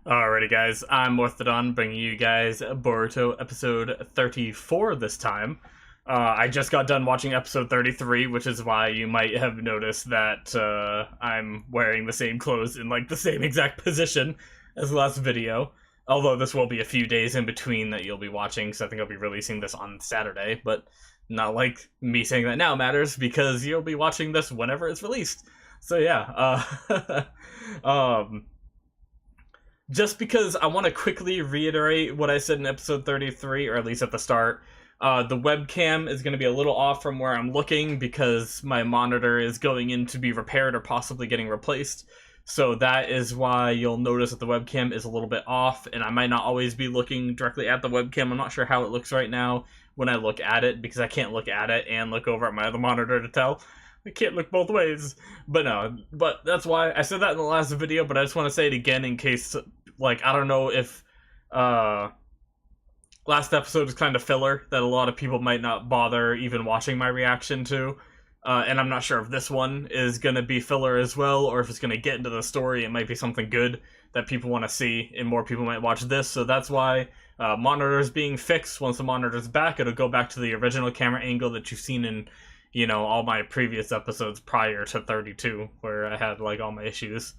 Alrighty guys, I'm Morthadon, bringing you guys Boruto episode 34 this time. I just got done watching episode 33, which is why you might have noticed that I'm wearing the same clothes in like the same exact position as the last video. Although this will be a few days in between that you'll be watching, so I think I'll be releasing this on Saturday, but not like me saying that now matters because you'll be watching this whenever it's released. So yeah, um, just because I want to quickly reiterate what I said in episode 33, or at least at the start. The webcam is going to be a little off from where I'm looking because my monitor is going in to be repaired or possibly getting replaced. So that is why you'll notice that the webcam is a little bit off, and I might not always be looking directly at the webcam. I'm not sure how it looks right now when I look at it, because I can't look at it and look over at my other monitor to tell. I can't look both ways. But no, but that's why I said that in the last video, but I just want to say it again in case, like, I don't know if last episode is kind of filler that a lot of people might not bother even watching my reaction to. And I'm not sure if this one is going to be filler as well, or if it's going to get into the story. It might be something good that people want to see, and more people might watch this. So that's why monitor's being fixed. Once the monitor's back, it'll go back to the original camera angle that you've seen in, you know, all my previous episodes prior to 32, where I had, like, all my issues.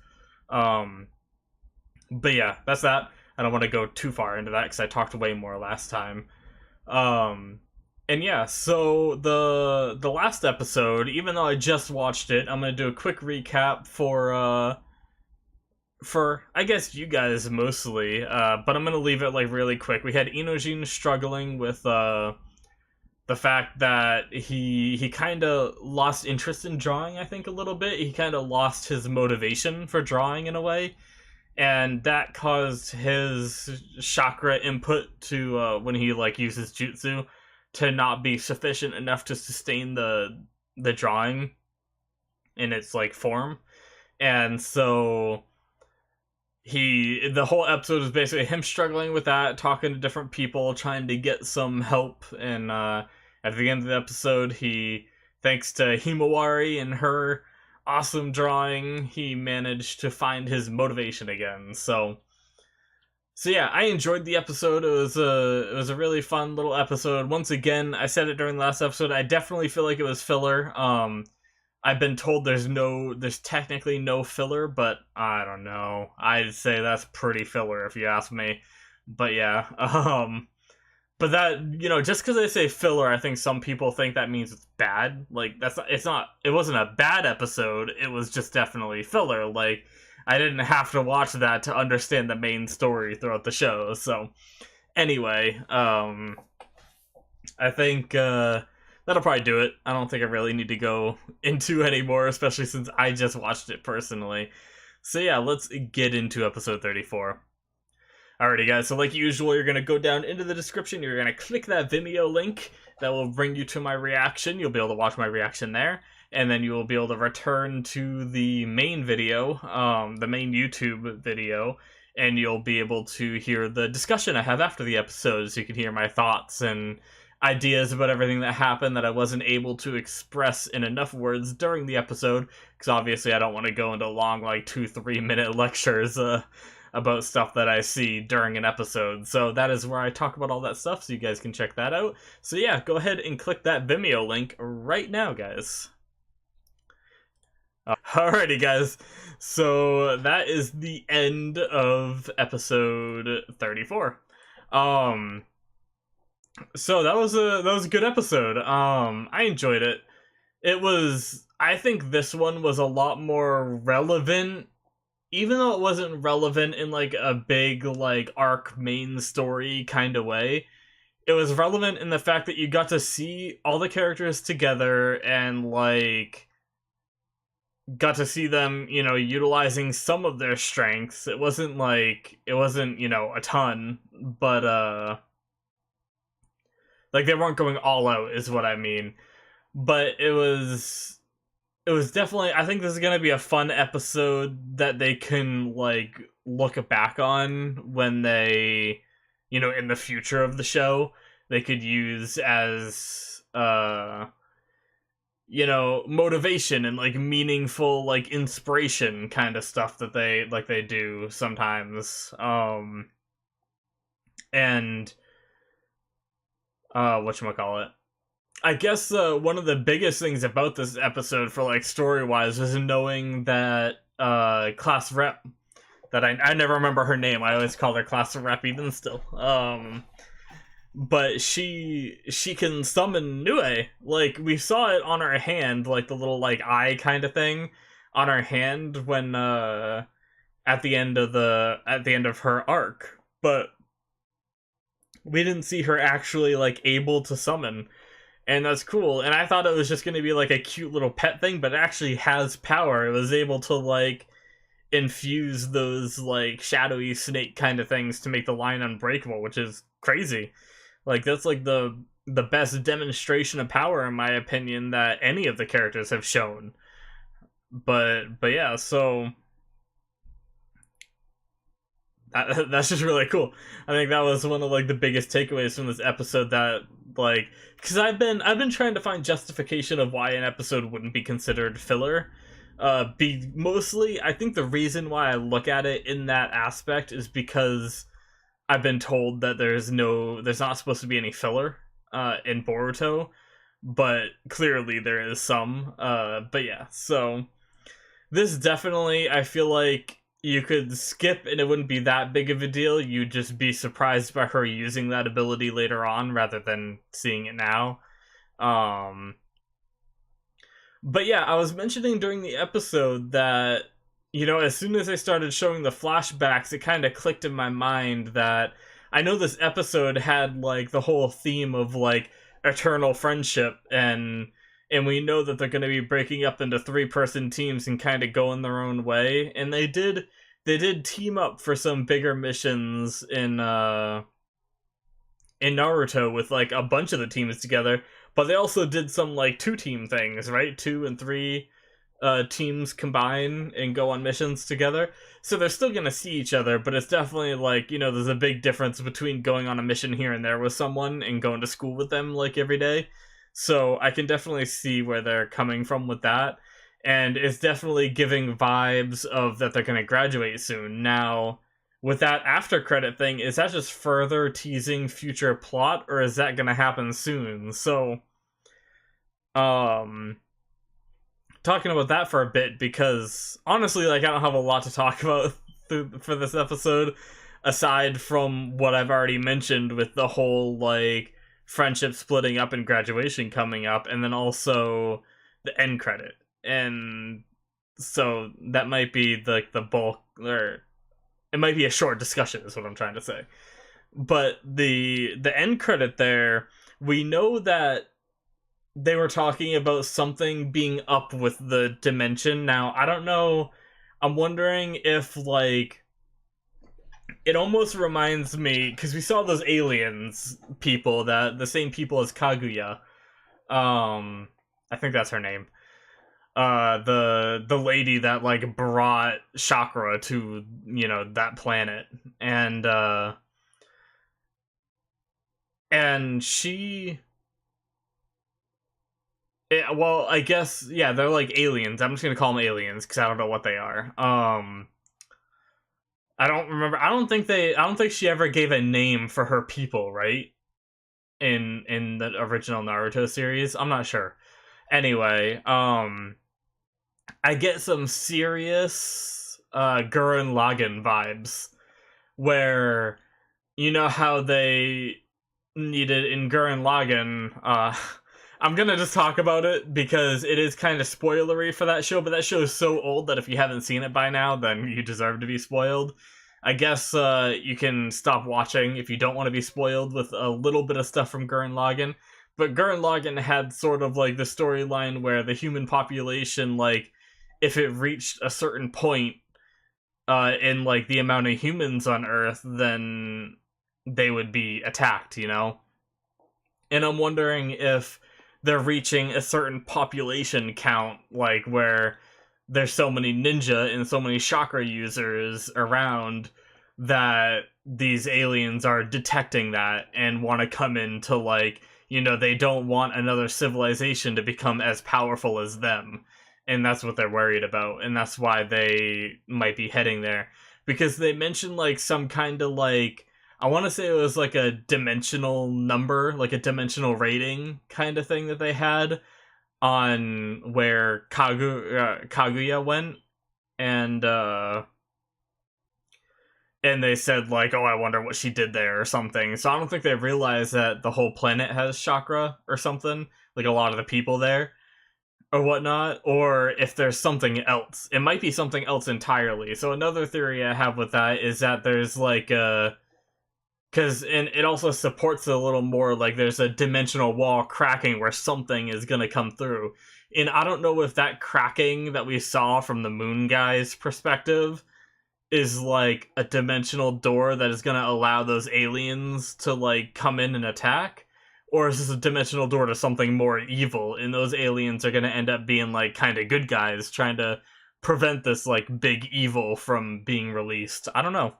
But yeah, that's that. I don't want to go too far into that because I talked way more last time. And yeah, so the last episode, even though I just watched it, I'm gonna do a quick recap for I guess you guys mostly. But I'm gonna leave it like really quick. We had Inojin struggling with the fact that he kind of lost interest in drawing. I think a little bit. He kind of lost his motivation for drawing in a way, and that caused his chakra input to when he like uses jutsu to not be sufficient enough to sustain the drawing in its like form. And so the whole episode is basically him struggling with that, talking to different people, trying to get some help. And at the end of the episode, he, thanks to Himawari and her awesome drawing, he managed to find his motivation again. So yeah, I enjoyed the episode. It was a really fun little episode. Once again, I said it during the last episode, I definitely feel like it was filler. I've been told there's technically no filler, but I don't know. I'd say that's pretty filler if you ask me. But yeah, but that, you know, just because I say filler, I think some people think that means it's bad. Like, it wasn't a bad episode, it was just definitely filler. Like, I didn't have to watch that to understand the main story throughout the show. So anyway, I think that'll probably do it. I don't think I really need to go into anymore, especially since I just watched it personally. So yeah, let's get into episode 34. Alrighty guys, so like usual, you're going to go down into the description, you're going to click that Vimeo link, that will bring you to my reaction, you'll be able to watch my reaction there, and then you will be able to return to the main video, the main YouTube video, and you'll be able to hear the discussion I have after the episode, so you can hear my thoughts and ideas about everything that happened that I wasn't able to express in enough words during the episode, because obviously I don't want to go into long, like, 2-3 minute lectures, about stuff that I see during an episode. So that is where I talk about all that stuff, so you guys can check that out. So yeah, go ahead and click that Vimeo link right now, guys. Alrighty, guys. So that is the end of episode 34. So that was a good episode. I enjoyed it. I think this one was a lot more relevant, even though it wasn't relevant in like a big like arc main story kind of way. It was relevant in the fact that you got to see all the characters together and like got to see them, you know, utilizing some of their strengths. It wasn't, you know, a ton, but like they weren't going all out is what I mean. But it was definitely, I think this is going to be a fun episode that they can, like, look back on when they, you know, in the future of the show, they could use as, motivation and like meaningful like inspiration kind of stuff that they do sometimes. And whatchamacallit, I guess one of the biggest things about this episode for like story wise was knowing that class rep, that I never remember her name. I always call her class rep even still. But she can summon Nue. Like we saw it on her hand, like the little like eye kind of thing on her hand when at the end of her arc. But we didn't see her actually like able to summon. And that's cool. And I thought it was just going to be like a cute little pet thing, but it actually has power. It was able to like infuse those like shadowy snake kind of things to make the line unbreakable, which is crazy. Like that's like the best demonstration of power in my opinion that any of the characters have shown. But yeah, so that's just really cool. I think that was one of like the biggest takeaways from this episode, that like, because I've been trying to find justification of why an episode wouldn't be considered filler. Mostly I think the reason why I look at it in that aspect is because I've been told that there's not supposed to be any filler in Boruto, but clearly there is some. But yeah, so this definitely, I feel like you could skip and it wouldn't be that big of a deal. You'd just be surprised by her using that ability later on rather than seeing it now. But yeah, I was mentioning during the episode that, as soon as I started showing the flashbacks, it kind of clicked in my mind that I know this episode had like the whole theme of like eternal friendship, and we know that they're going to be breaking up into 3-person teams and kind of going their own way. And they did team up for some bigger missions in Naruto with like a bunch of the teams together, but they also did some like 2-team things, right? 2 and 3 teams combine and go on missions together. So they're still going to see each other, but it's definitely like, there's a big difference between going on a mission here and there with someone and going to school with them like every day. So I can definitely see where they're coming from with that. And it's definitely giving vibes of that they're going to graduate soon. Now, with that after credit thing, is that just further teasing future plot, or is that going to happen soon? So, talking about that for a bit, because honestly, like, I don't have a lot to talk about for this episode, aside from what I've already mentioned with the whole, like, friendship splitting up and graduation coming up, and then also the end credit. And so that might be the bulk, or it might be a short discussion is what I'm trying to say. But the end credit there, we know that they were talking about something being up with the dimension. Now, I don't know, I'm wondering if like it almost reminds me, because we saw those aliens people, that the same people as Kaguya. I think that's her name. The lady that like brought chakra to that planet, and she. Well, I guess yeah, they're like aliens. I'm just gonna call them aliens because I don't know what they are. I don't remember. I don't think she ever gave a name for her people, right? In the original Naruto series, I'm not sure. Anyway, I get some serious Gurren Lagann vibes, where how they needed in Gurren Lagann. I'm gonna just talk about it because it is kind of spoilery for that show, but that show is so old that if you haven't seen it by now, then you deserve to be spoiled. I guess you can stop watching if you don't want to be spoiled with a little bit of stuff from Gurren Lagann. But Gurren Lagann had sort of like the storyline where the human population, like, if it reached a certain point in like the amount of humans on Earth, then they would be attacked, And I'm wondering if they're reaching a certain population count, like where there's so many ninja and so many chakra users around that these aliens are detecting that and want to come in to like they don't want another civilization to become as powerful as them. And that's what they're worried about, and that's why they might be heading there. Because they mentioned like some kind of like, I want to say it was like a dimensional number, like a dimensional rating kind of thing that they had on where Kaguya went, and they said like, oh, I wonder what she did there or something. So I don't think they realized that the whole planet has chakra or something, like a lot of the people there or whatnot, or if there's something else. It might be something else entirely. So another theory I have with that is that there's like a, because and it also supports it a little more, like there's a dimensional wall cracking where something is gonna come through. And I don't know if that cracking that we saw from the moon guy's perspective is like a dimensional door that is gonna allow those aliens to like come in and attack, or is this a dimensional door to something more evil, and those aliens are gonna end up being like kind of good guys trying to prevent this like big evil from being released. I don't know.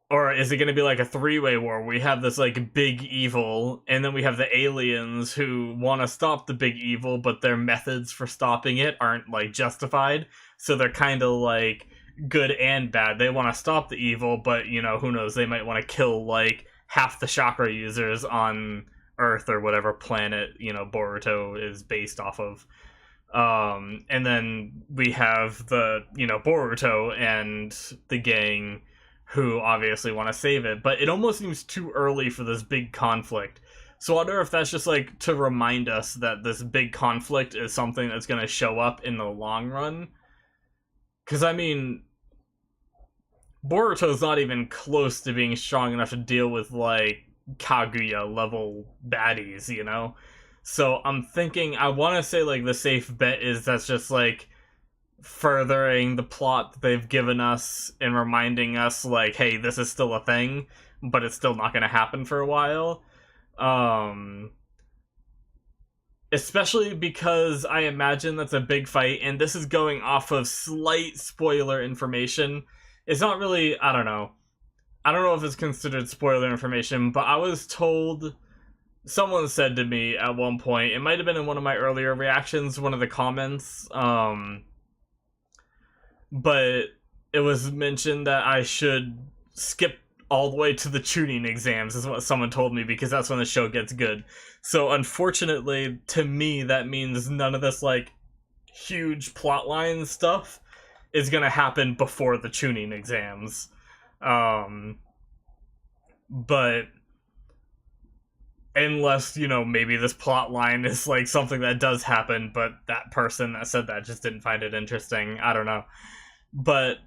Or is it going to be like a three-way war? We have this like big evil, and then we have the aliens who want to stop the big evil, but their methods for stopping it aren't like justified. So they're kind of like good and bad. They want to stop the evil, but who knows? They might want to kill like half the chakra users on Earth or whatever planet Boruto is based off of. And then we have the Boruto and the gang who obviously want to save it, but it almost seems too early for this big conflict. So I wonder if that's just like to remind us that this big conflict is something that's going to show up in the long run. Because I mean, Boruto's not even close to being strong enough to deal with like Kaguya level baddies, So I'm thinking, I want to say like the safe bet is that's just like furthering the plot that they've given us and reminding us like, hey, this is still a thing, but it's still not going to happen for a while. Especially because I imagine that's a big fight, and this is going off of slight spoiler information. It's not really, I don't know if it's considered spoiler information, but I was told, someone said to me at one point, it might have been in one of my earlier reactions, one of the comments, but it was mentioned that I should skip all the way to the tuning exams, is what someone told me, because that's when the show gets good. So unfortunately, to me, that means none of this like huge plotline stuff is gonna happen before the tuning exams. But unless, maybe this plot line is like something that does happen, but that person that said that just didn't find it interesting. I don't know. But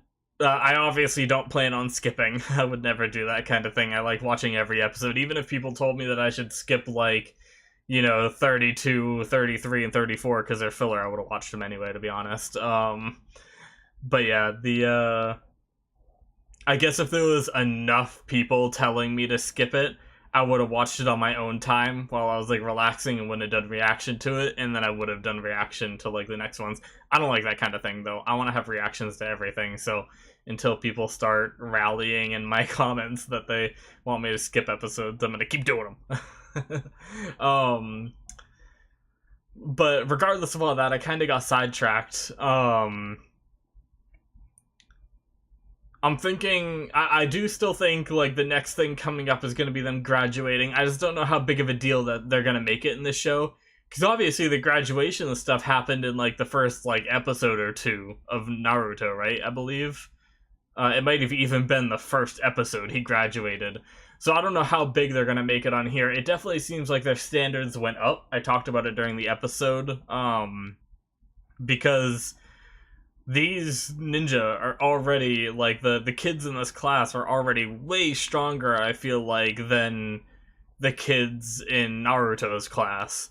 I obviously don't plan on skipping. I would never do that kind of thing. I like watching every episode. Even if people told me that I should skip like, 32, 33, and 34 because they're filler, I would have watched them anyway, to be honest. But yeah, I guess if there was enough people telling me to skip it, I would have watched it on my own time while I was like relaxing and wouldn't have done reaction to it, and then I would have done reaction to like the next ones. I don't like that kind of thing though. I want to have reactions to everything, so until people start rallying in my comments that they want me to skip episodes, I'm gonna keep doing them. But regardless of all that, I kind of got sidetracked. I'm thinking, I do still think, like, the next thing coming up is going to be them graduating. I just don't know how big of a deal that they're going to make it in this show. Because obviously the graduation and stuff happened in, like, the first, like, episode or two of Naruto, right? I believe. It might have even been the first episode he graduated. So I don't know how big they're going to make it on here. It definitely seems like their standards went up. I talked about it during the episode. Because these ninja are already, like, the kids in this class are already way stronger, I feel like, than the kids in Naruto's class.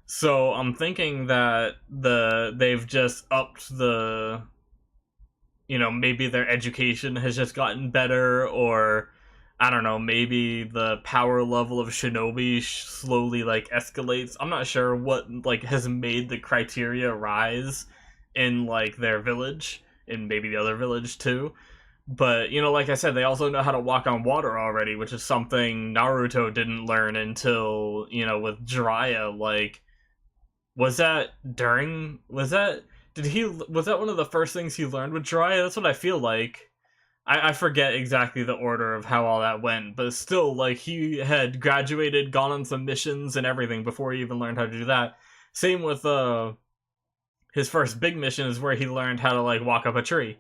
So I'm thinking that they've just upped the, maybe their education has just gotten better, or I don't know, maybe the power level of shinobi slowly, like, escalates. I'm not sure what, like, has made the criteria rise in, like, their village, and maybe the other village too. But, you know, like I said, they also know how to walk on water already, which is something Naruto didn't learn until, you know, with Jiraiya. Like, was that during. Was that one of the first things he learned with Jiraiya? That's what I feel like. I forget exactly the order of how all that went, but still, like, he had graduated, gone on some missions and everything before he even learned how to do that. Same with, his first big mission is where he learned how to, like, walk up a tree.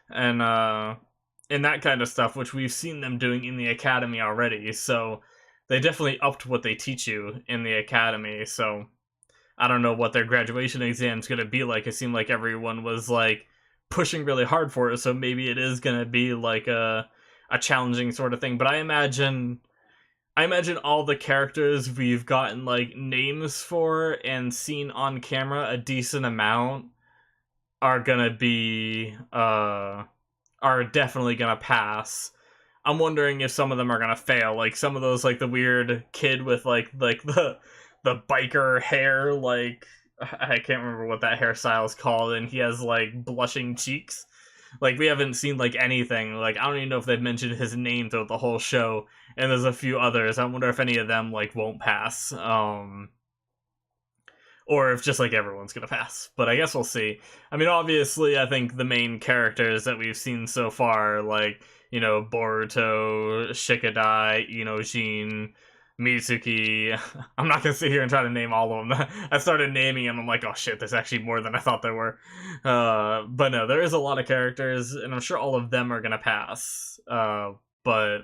And that kind of stuff, which we've seen them doing in the academy already, so they definitely upped what they teach you in the academy, so I don't know what their graduation exam's gonna be like. It seemed like everyone was, like, pushing really hard for it, so maybe it is gonna be like a challenging sort of thing. But I imagine all the characters we've gotten like names for and seen on camera a decent amount are gonna be are definitely gonna pass. I'm wondering if some of them are gonna fail, like some of those, like the weird kid with like the biker hair, like I can't remember what that hairstyle is called, and he has like blushing cheeks. Like we haven't seen like anything. Like I don't even know if they've mentioned his name throughout the whole show. And there's a few others. I wonder if any of them like won't pass. Or if just like everyone's gonna pass. But I guess we'll see. I mean, obviously, I think the main characters that we've seen so far, like, you know, Boruto, Shikadai, Inoshin, Mitsuki. I'm not gonna sit here and try to name all of them. I started naming them. I'm like, oh shit, there's actually more than I thought there were. But no, there is a lot of characters, and I'm sure all of them are gonna pass. But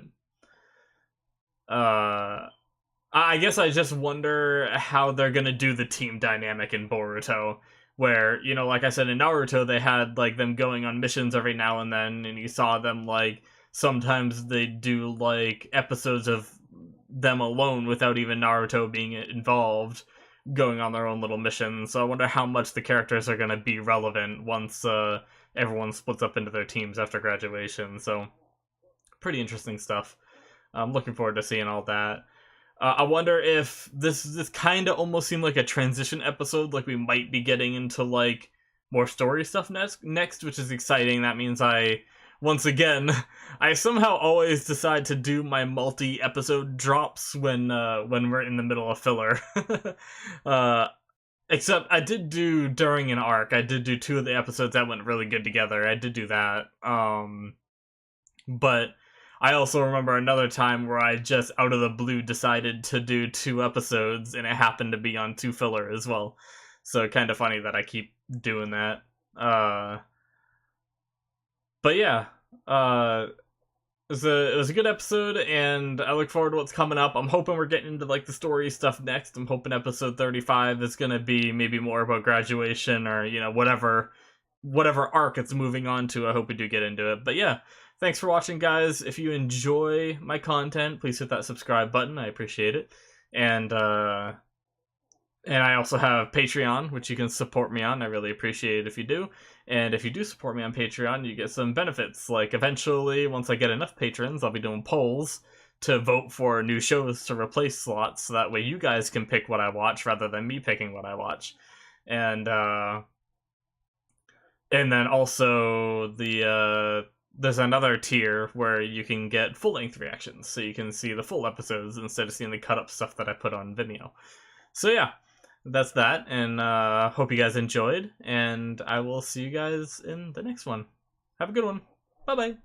I guess I just wonder how they're gonna do the team dynamic in Boruto, where, you know, like I said in Naruto, they had like them going on missions every now and then, and you saw them like sometimes they do like episodes of them alone without even Naruto being involved, going on their own little missions. So I wonder how much the characters are gonna be relevant once everyone splits up into their teams after graduation. So pretty interesting stuff. I'm looking forward to seeing all that. I wonder if this kind of almost seemed like a transition episode, like we might be getting into like more story stuff next, which is exciting. That means once again, I somehow always decide to do my multi-episode drops when we're in the middle of filler. uh, Except I did do during an arc. I did do two of the episodes that went really good together. I did do that. But I also remember another time where I just out of the blue decided to do two episodes, and it happened to be on two filler as well. So kind of funny that I keep doing that. But yeah, it was a good episode, and I look forward to what's coming up. I'm hoping we're getting into like the story stuff next. I'm hoping episode 35 is gonna be maybe more about graduation, or you know, whatever arc it's moving on to. I hope we do get into it. But yeah, thanks for watching, guys. If you enjoy my content, please hit that subscribe button. I appreciate it. And I also have Patreon, which you can support me on. I really appreciate it if you do. And if you do support me on Patreon, you get some benefits. Like, eventually, once I get enough patrons, I'll be doing polls to vote for new shows to replace slots, so that way you guys can pick what I watch rather than me picking what I watch. And then also there's another tier where you can get full-length reactions, so you can see the full episodes instead of seeing the cut-up stuff that I put on Vimeo. So yeah, that's that, and hope you guys enjoyed, and I will see you guys in the next one. Have a good one. Bye-bye.